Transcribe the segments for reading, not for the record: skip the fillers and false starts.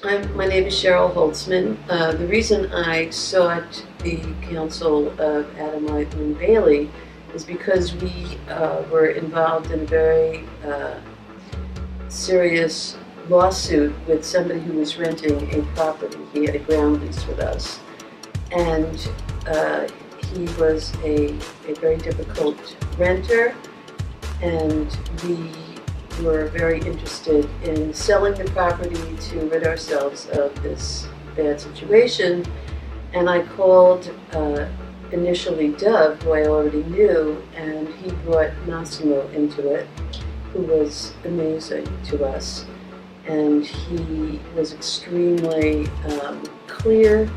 My name is Cheryl Holtzman. The reason I sought the counsel of Adam Lightman Bailey is because we were involved in a very serious lawsuit with somebody who was renting a property. He had a ground lease with us, and he was a very difficult renter, and we were very interested in selling the property to rid ourselves of this bad situation. And I called initially Dove, who I already knew, and he brought Massimo into it, who was amazing to us. And he was extremely clear,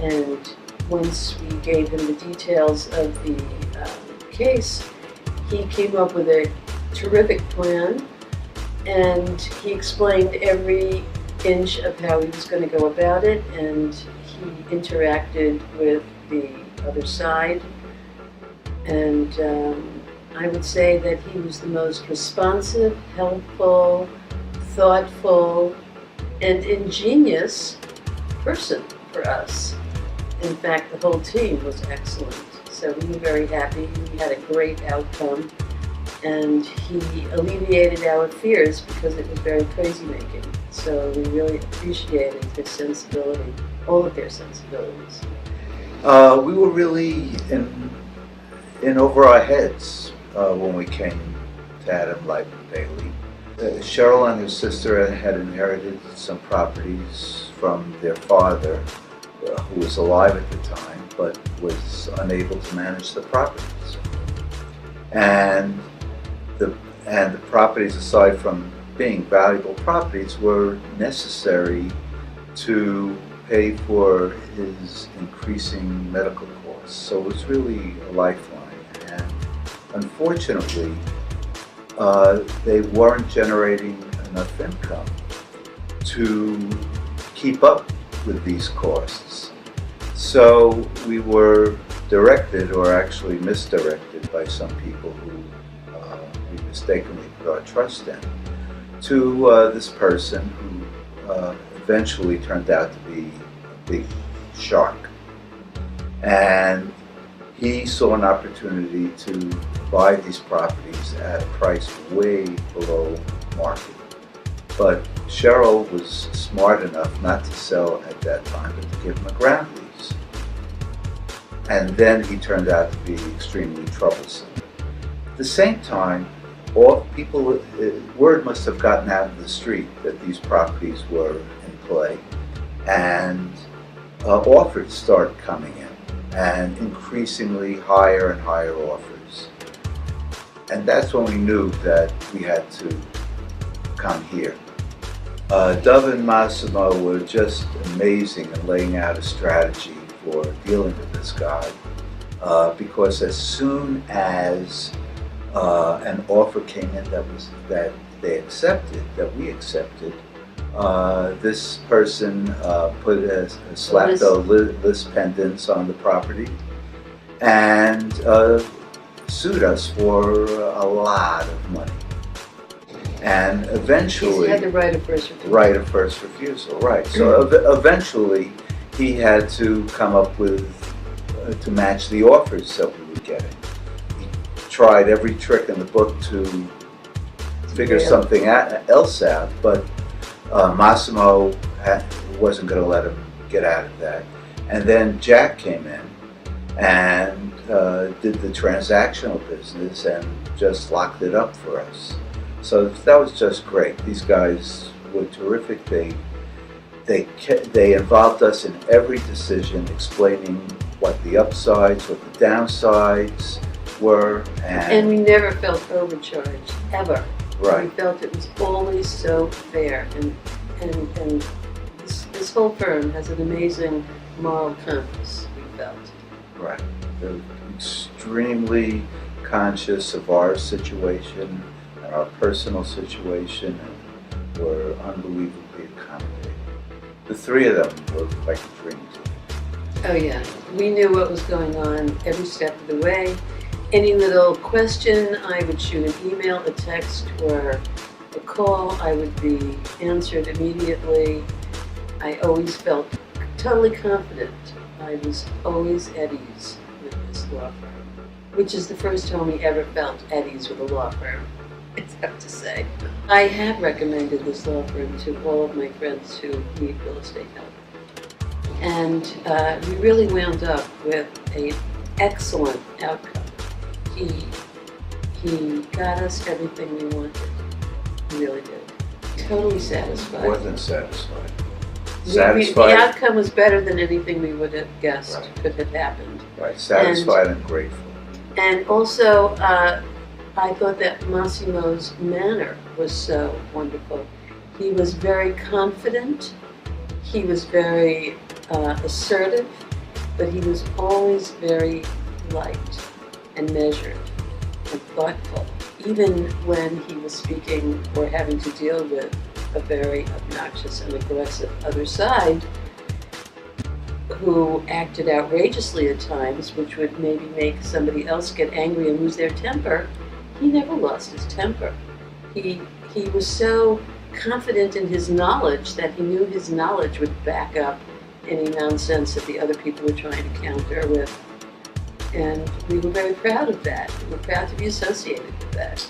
and once we gave him the details of the case, he came up with a terrific plan, and he explained every inch of how he was going to go about it, and he interacted with the other side. And I would say that he was the most responsive, helpful, thoughtful, and ingenious person for us. In fact, the whole team was excellent. So we were very happy. We had a great outcome. And he alleviated our fears because it was very crazy making. So we really appreciated his sensibility, all of their sensibilities. We were really in over our heads when we came to Adam Lightman Bailey. Cheryl and her sister had inherited some properties from their father, who was alive at the time, but was unable to manage the properties. And the properties, aside from being valuable properties, were necessary to pay for his increasing medical costs. So it was really a lifeline. And unfortunately, they weren't generating enough income to keep up with these costs. So we were directed, or actually misdirected, by some people who we mistakenly put our trust in, to this person who eventually turned out to be a big shark. And he saw an opportunity to buy these properties at a price way below market. But Cheryl was smart enough not to sell at that time, but to give him a ground lease. And then he turned out to be extremely troublesome. At the same time, word must have gotten out of the street that these properties were in play, and offers started coming in, and increasingly higher and higher offers. And that's when we knew that we had to come here. Dove and Massimo were just amazing in laying out a strategy for dealing with this guy, because as soon as an offer came in that they accepted, that we accepted, this person slapped the list pendants on the property and sued us for a lot of money. And eventually, He had the right of first refusal. Right of first refusal, right. So eventually, he had to come up with to match the offers that we were getting. He tried every trick in the book to figure something else out, but Massimo wasn't going to let him get out of that. And then Jack came in and did the transactional business and just locked it up for us. So that was just great. These guys were terrific. They involved us in every decision, explaining what the upsides, what the downsides were. And we never felt overcharged, ever. Right. We felt it was always so fair. And this whole firm has an amazing moral compass, we felt. Right. They're extremely conscious of our situation and our personal situation, and were unbelievably accommodating. The three of them were like a dream team. Oh yeah, we knew what was going on every step of the way. Any little question, I would shoot an email, a text, or a call. I would be answered immediately. I always felt totally confident. I was always at ease with this law firm, which is the first time he ever felt at ease with a law firm, I have to say. I have recommended this law firm to all of my friends who need real estate help. And we really wound up with an excellent outcome. He got us everything we wanted. He really did. Totally satisfied. More than satisfied. The Satisfied. outcome was better than anything we would have guessed Right. could have happened. Right, satisfied and grateful. And also, I thought that Massimo's manner was so wonderful. He was very confident, he was very assertive, but he was always very light and measured and thoughtful, even when he was speaking or having to deal with a very obnoxious and aggressive other side who acted outrageously at times, which would maybe make somebody else get angry and lose their temper. He never lost his temper. He was so confident in his knowledge that he knew his knowledge would back up any nonsense that the other people were trying to counter with. And we were very proud of that. We were proud to be associated with that.